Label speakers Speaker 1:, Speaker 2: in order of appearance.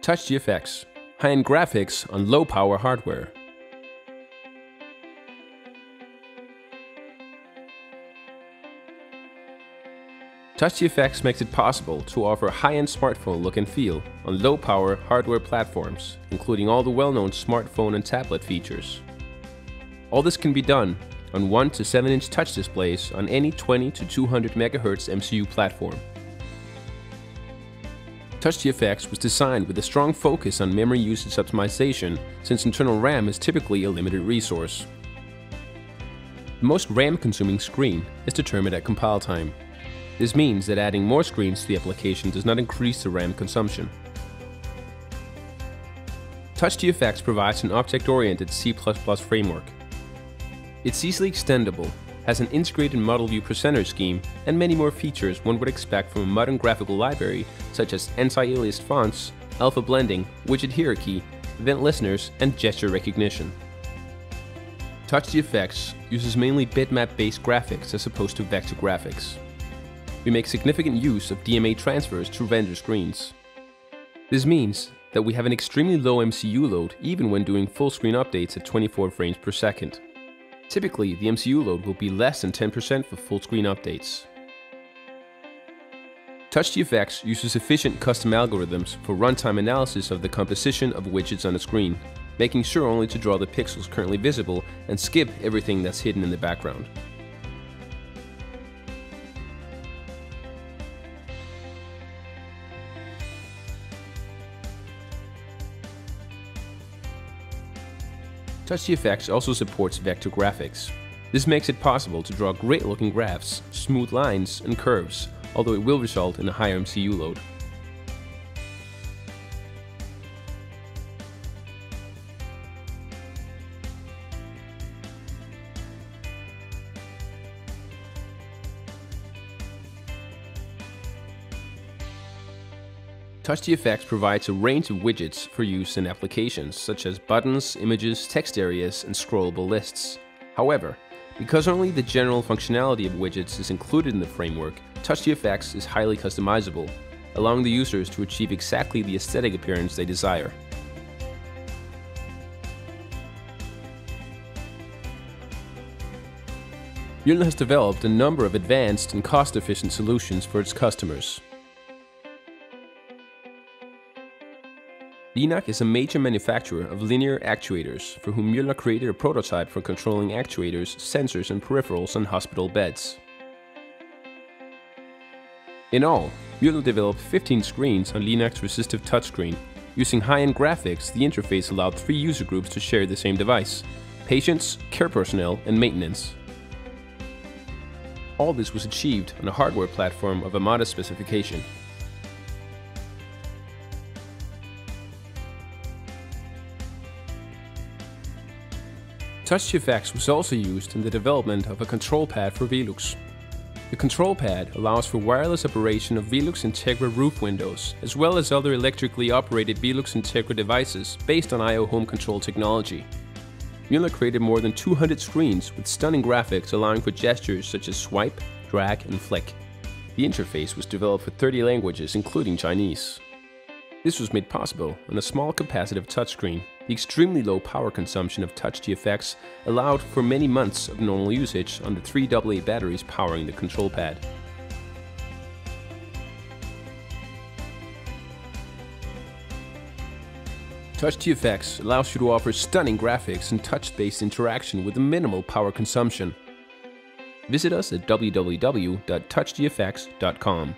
Speaker 1: TouchGFX, high-end graphics on low-power hardware. TouchGFX makes it possible to offer high-end smartphone look and feel on low-power hardware platforms, including all the well-known smartphone and tablet features. All this can be done on 1 to 7-inch touch displays on any 20 to 200 MHz MCU platform. TouchGFX was designed with a strong focus on memory usage optimization, since internal RAM is typically a limited resource. The most RAM-consuming screen is determined at compile time. This means that adding more screens to the application does not increase the RAM consumption. TouchGFX provides an object-oriented C++ framework. It's easily extendable, has an integrated model view presenter scheme, and many more features one would expect from a modern graphical library such as anti-aliased fonts, alpha blending, widget hierarchy, event listeners, and gesture recognition. TouchGFX uses mainly bitmap-based graphics as opposed to vector graphics. We make significant use of DMA transfers to render screens. This means that we have an extremely low MCU load even when doing full screen updates at 24 frames per second. Typically, the MCU load will be less than 10% for full screen updates. TouchGFX uses efficient custom algorithms for runtime analysis of the composition of widgets on the screen, making sure only to draw the pixels currently visible and skip everything that's hidden in the background. TouchGFX also supports vector graphics. This makes it possible to draw great-looking graphs, smooth lines, and curves, although it will result in a higher MCU load. TouchGFX provides a range of widgets for use in applications such as buttons, images, text areas, and scrollable lists. However, because only the general functionality of widgets is included in the framework, TouchGFX is highly customizable, allowing the users to achieve exactly the aesthetic appearance they desire. Mjolnir has developed a number of advanced and cost-efficient solutions for its customers. Linak is a major manufacturer of linear actuators for whom Mjolnir created a prototype for controlling actuators, sensors, and peripherals on hospital beds. In all, Mjolnir developed 15 screens on Linak's resistive touchscreen. Using high-end graphics, the interface allowed 3 user groups to share the same device: patients, care personnel, and maintenance. All this was achieved on a hardware platform of a modest specification. TouchGFX was also used in the development of a control pad for Velux. The control pad allows for wireless operation of Velux Integra roof windows, as well as other electrically operated Velux Integra devices based on I/O home control technology. Mjolnir created more than 200 screens with stunning graphics allowing for gestures such as swipe, drag, and flick. The interface was developed for 30 languages, including Chinese. This was made possible on a small capacitive touchscreen. The extremely low power consumption of TouchGFX allowed for many months of normal usage on the 3 AA batteries powering the control pad. TouchGFX allows you to offer stunning graphics and touch-based interaction with a minimal power consumption. Visit us at www.touchgfx.com.